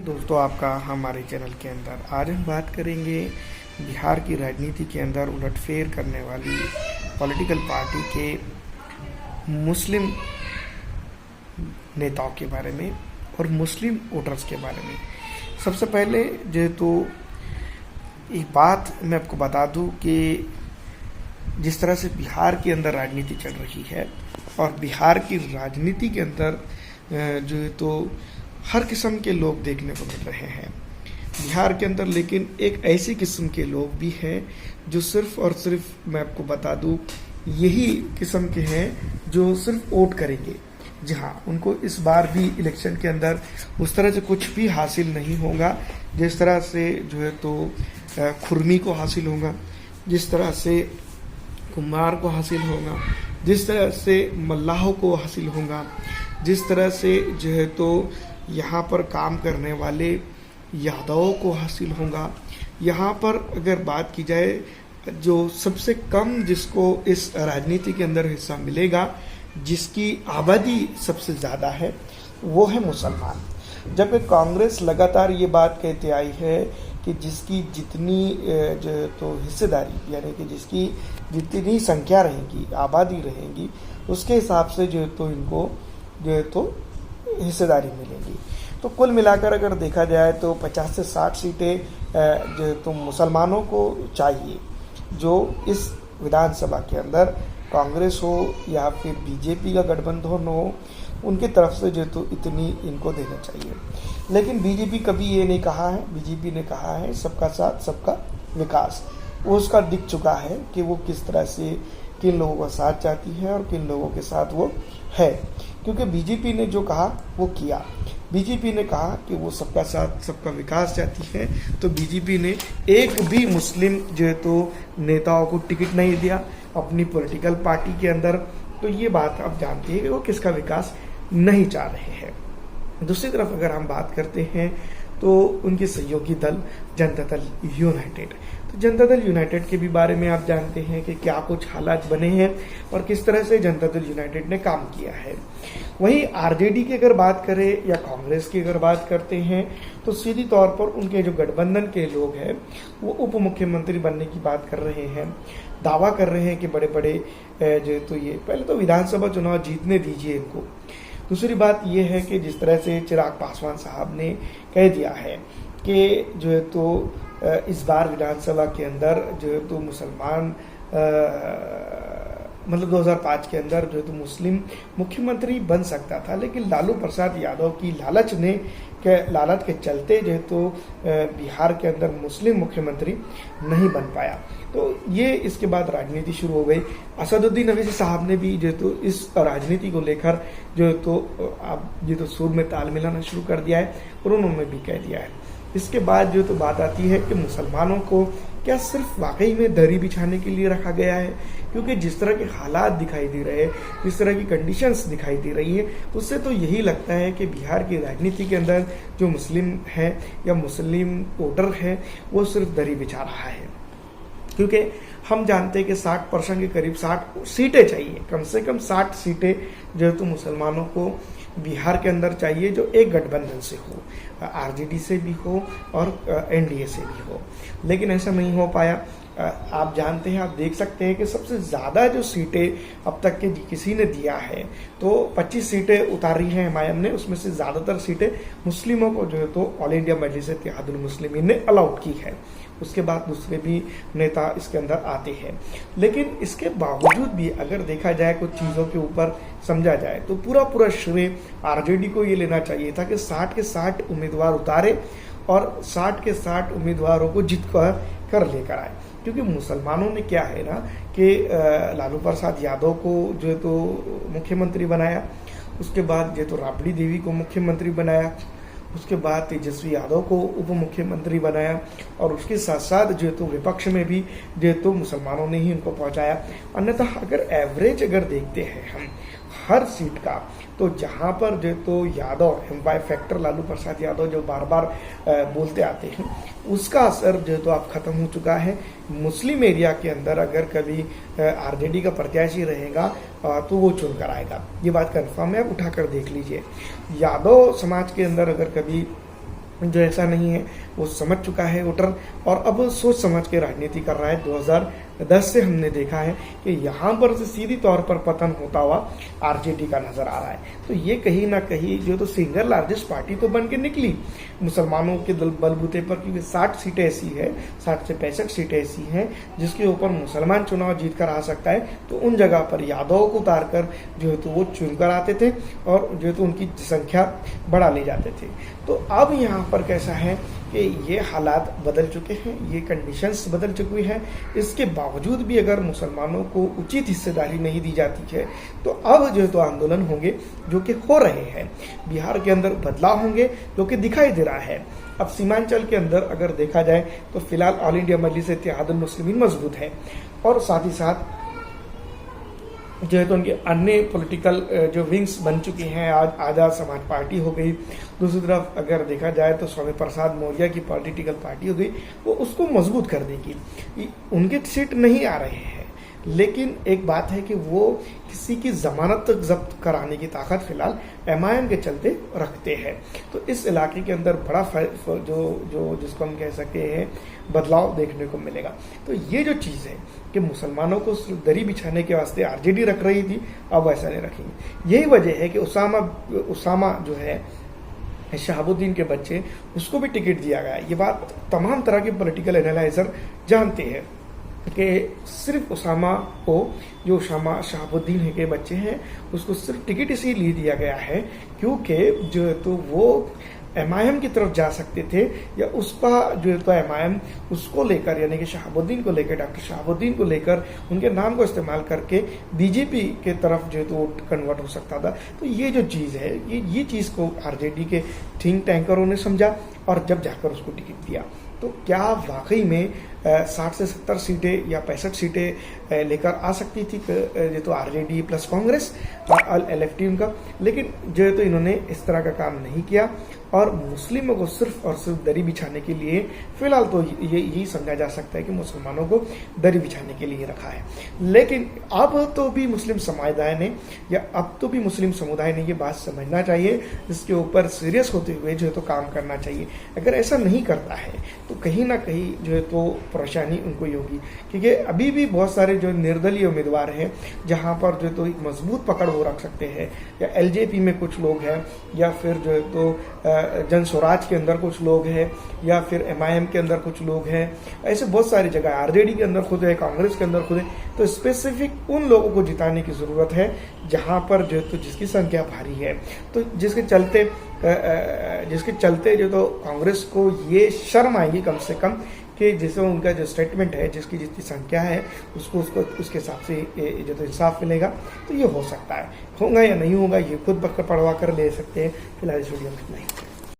दोस्तों, आपका हमारे चैनल के अंदर आज हम बात करेंगे बिहार की राजनीति के अंदर उलटफेर करने वाली पॉलिटिकल पार्टी के मुस्लिम नेताओं के बारे में और मुस्लिम वोटर्स के बारे में। सबसे पहले जो तो एक बात मैं आपको बता दूं कि जिस तरह से बिहार के अंदर राजनीति चल रही है और बिहार की राजनीति के अंदर जो है तो हर किस्म के लोग देखने को मिल रहे हैं बिहार के अंदर, लेकिन एक ऐसी किस्म के लोग भी हैं जो सिर्फ और सिर्फ मैं आपको बता दूं यही किस्म के हैं जो सिर्फ वोट करेंगे। जी हाँ, उनको इस बार भी इलेक्शन के अंदर उस तरह से कुछ भी हासिल नहीं होगा जिस तरह से जो है तो खुरमी को हासिल होगा, जिस तरह से कुम्हार को हासिल होगा, जिस तरह से मल्लाहों को हासिल होगा, जिस तरह से जो है तो यहाँ पर काम करने वाले यादवों को हासिल होगा। यहाँ पर अगर बात की जाए जो सबसे कम जिसको इस राजनीति के अंदर हिस्सा मिलेगा, जिसकी आबादी सबसे ज़्यादा है, वो है मुसलमान। जबकि कांग्रेस लगातार ये बात कहते आई है कि जिसकी जितनी जो तो हिस्सेदारी यानी कि जिसकी जितनी संख्या रहेगी, आबादी रहेगी, उसके हिसाब से जो तो इनको जो है तो हिस्सेदारी मिलेगी। तो कुल मिलाकर अगर देखा जाए तो 50 से 60 सीटें जो तो मुसलमानों को चाहिए, जो इस विधानसभा के अंदर कांग्रेस हो या फिर बीजेपी का गठबंधन हो, उनकी तरफ से जो तो इतनी इनको देना चाहिए। लेकिन बीजेपी कभी ये नहीं कहा है, बीजेपी ने कहा है सबका साथ सबका विकास। वो उसका दिख चुका है कि वो किस तरह से किन लोगों का साथ चाहती है और किन लोगों के साथ वो है, क्योंकि बीजेपी ने जो कहा वो किया। बीजेपी ने कहा कि वो सबका साथ सबका विकास चाहती है, तो बीजेपी ने एक भी मुस्लिम जो है तो नेताओं को टिकट नहीं दिया अपनी पॉलिटिकल पार्टी के अंदर। तो ये बात आप जानते हैं कि वो किसका विकास नहीं चाह रहे हैं। दूसरी तरफ अगर हम बात करते हैं तो उनके सहयोगी दल जनता दल यूनाइटेड, तो जनता दल यूनाइटेड के भी बारे में आप जानते हैं कि क्या कुछ हालात बने हैं और किस तरह से जनता दल यूनाइटेड ने काम किया है। वहीं आरजेडी की अगर बात करें या कांग्रेस की अगर बात करते हैं तो सीधी तौर पर उनके जो गठबंधन के लोग हैं वो उप मुख्यमंत्री बनने की बात कर रहे हैं, दावा कर रहे हैं कि बड़े बड़े जो तो ये पहले तो विधानसभा चुनाव जीतने दीजिए इनको। दूसरी बात यह है कि जिस तरह से चिराग पासवान साहब ने कह दिया है कि जो है तो इस बार विधानसभा के अंदर जो है तो मुसलमान मतलब 2005 के अंदर जो है तो मुस्लिम मुख्यमंत्री बन सकता था, लेकिन लालू प्रसाद यादव की लालच के चलते जो है तो बिहार के अंदर मुस्लिम मुख्यमंत्री नहीं बन पाया। तो ये इसके बाद राजनीति शुरू हो गई। असदुद्दीन अवैसी साहब ने भी जो तो इस राजनीति को लेकर जो तो अब जो तो सुर में ताल मिलाना शुरू कर दिया है और उन्होंने भी कह दिया है। इसके बाद जो तो बात आती है कि मुसलमानों को क्या सिर्फ वाकई में दरी बिछाने के लिए रखा गया है, क्योंकि जिस तरह के हालात दिखाई दे रहे हैं, जिस तरह की कंडीशंस दिखाई दे रही है, उससे तो यही लगता है कि बिहार की राजनीति के अंदर जो मुस्लिम है या मुस्लिम वोटर है वो सिर्फ दरी बिछा रहा है। क्योंकि हम जानते हैं कि 60% के करीब 60 सीटें चाहिए, कम से कम 60 सीटें जो है तो मुसलमानों को बिहार के अंदर चाहिए, जो एक गठबंधन से हो, आरजेडी से भी हो और एनडीए से भी हो। लेकिन ऐसा नहीं हो पाया। आप जानते हैं, आप देख सकते हैं कि सबसे ज़्यादा जो सीटें अब तक के किसी ने दिया है तो 25 सीटें उतारी हैं एमआईएम ने, उसमें से ज़्यादातर सीटें मुस्लिमों को जो है तो ऑल इंडिया मजलिस इत्तेहादुल मुस्लिमीन ने अलाउड की है। उसके बाद दूसरे भी नेता इसके अंदर आते हैं। लेकिन इसके बावजूद भी अगर देखा जाए कुछ चीज़ों के ऊपर समझा जाए तो पूरा श्रेय आरजेडी को ये लेना चाहिए था कि 60 के 60 उम्मीदवार उतारे और 60 के 60 उम्मीदवारों को जीत कर लेकर आए। क्योंकि मुसलमानों ने क्या है ना कि लालू प्रसाद यादव को जो है तो मुख्यमंत्री बनाया, उसके बाद जो तो राबड़ी देवी को मुख्यमंत्री बनाया, उसके बाद तेजस्वी यादव को उप मुख्यमंत्री बनाया और उसके साथ साथ जो तो विपक्ष में भी जो तो मुसलमानों ने ही उनको पहुंचाया। अन्यथा अगर एवरेज अगर देखते हैं हम हर सीट का, तो जहां पर जो तो यादव एम्पायर फैक्टर लालू प्रसाद यादव जो बार बार बोलते आते हैं, उसका असर जो तो अब खत्म हो चुका है। मुस्लिम एरिया के अंदर अगर कभी आरजेडी का प्रत्याशी रहेगा तो वो चुन कर आएगा, ये बात कन्फर्म है, आप उठाकर देख लीजिए। यादव समाज के अंदर अगर कभी जो ऐसा नहीं है, वो समझ चुका है वोटर और अब सोच समझ के राजनीति कर रहा है। 2010 से हमने देखा है कि यहाँ पर से सीधी तौर पर पतन होता हुआ आरजेडी का नजर आ रहा है। तो ये कहीं ना कहीं जो तो सिंगल लार्जेस्ट पार्टी तो बन के निकली मुसलमानों के बलबूते पर, क्योंकि 60 सीटें ऐसी है, 60 से 65 सीटें ऐसी हैं जिसके ऊपर मुसलमान चुनाव जीत कर आ सकता है। तो उन जगह पर यादवों को उतार कर जो है तो वो चुनकर आते थे और जो है तो उनकी संख्या बढ़ा ले जाते थे। तो अब यहाँ पर कैसा है कि ये हालात बदल चुके हैं, ये कंडीशंस बदल चुकी हैं। इसके बावजूद भी अगर मुसलमानों को उचित हिस्सेदारी नहीं दी जाती है तो अब जो है तो आंदोलन होंगे जो कि हो रहे हैं। बिहार के अंदर बदलाव होंगे जो कि दिखाई दे रहा है। अब सीमांचल के अंदर अगर देखा जाए तो फिलहाल ऑल इंडिया मजलिस इत्तेहादुल मुस्लिमीन मजबूत है और साथ ही साथ जो है तो उनके अन्य पॉलिटिकल जो विंग्स बन चुकी हैं। आज आज़ाद समाज पार्टी हो गई, दूसरी तरफ अगर देखा जाए तो स्वामी प्रसाद मौर्य की पॉलिटिकल पार्टी हो गई, वो उसको मजबूत कर देगी। उनके सीट नहीं आ रहे हैं, लेकिन एक बात है कि वो किसी की जमानत तक जब्त कराने की ताकत फिलहाल एमआईएम के चलते रखते हैं। तो इस इलाके के अंदर बड़ा जो जिसको हम कह सकते हैं बदलाव देखने को मिलेगा। तो ये जो चीज़ है कि मुसलमानों को दरी बिछाने के वास्ते आरजेडी रख रही थी, अब वैसा नहीं रखेंगे। यही वजह है कि उसामा जो है शहाबुद्दीन के बच्चे, उसको भी टिकट दिया गया। ये बात तमाम तरह के पॉलिटिकल एनालाइजर जानते हैं कि सिर्फ उसामा को, जो उसामा शहाबुद्दीन के बच्चे हैं, उसको सिर्फ टिकट इसीलिए दिया गया है क्योंकि जो है तो वो एमआईएम की तरफ जा सकते थे, या उसका जो है तो एमआईएम उसको लेकर, यानी कि शहाबुद्दीन को लेकर, डॉक्टर शहाबुद्दीन को लेकर उनके नाम को इस्तेमाल करके बीजेपी के तरफ जो है तो कन्वर्ट हो सकता था। तो ये जो चीज़ है, ये चीज़ को आरजेडी के थिंक टैंकरों ने समझा और जब जाकर उसको टिकट दिया। तो क्या वाकई में 60 से 70 सीटें या 65 सीटें लेकर आ सकती थी ये तो आरजेडी प्लस कांग्रेस और एलएफटी उनका, लेकिन जो है तो इन्होंने इस तरह का काम नहीं किया और मुस्लिमों को सिर्फ और सिर्फ दरी बिछाने के लिए, फिलहाल तो यही समझा जा सकता है कि मुसलमानों को दरी बिछाने के लिए रखा है। लेकिन अब तो भी मुस्लिम समुदाय ने, या अब तो भी मुस्लिम समुदाय ने ये बात समझना चाहिए, इसके ऊपर सीरियस होते हुए जो है तो काम करना चाहिए। अगर ऐसा नहीं करता है तो कहीं ना कहीं जो है तो परेशानी उनको ही होगी, क्योंकि अभी भी बहुत सारे जो निर्दलीय उम्मीदवार हैं जहाँ पर जो है तो एक मजबूत पकड़ वो रख सकते हैं, या एलजेपी में कुछ लोग हैं, या फिर जो है तो जन स्वराज के अंदर कुछ लोग हैं, या फिर एमआईएम के अंदर कुछ लोग हैं। ऐसे बहुत सारी जगह आरजेडी के अंदर खुद है, कांग्रेस के अंदर खुद है। तो स्पेसिफिक उन लोगों को जिताने की ज़रूरत है जहाँ पर जो तो जिसकी संख्या भारी है। तो जिसके चलते जो तो कांग्रेस को ये शर्म आएगी कम से कम कि जैसे उनका जो स्टेटमेंट है, जिसकी जितनी संख्या है उसको उसके हिसाब से जो तो इंसाफ मिलेगा। तो ये हो सकता है, होगा या नहीं होगा ये खुद पढ़वा कर ले सकते हैं। फिलहाल इस वीडियो में इतना ही।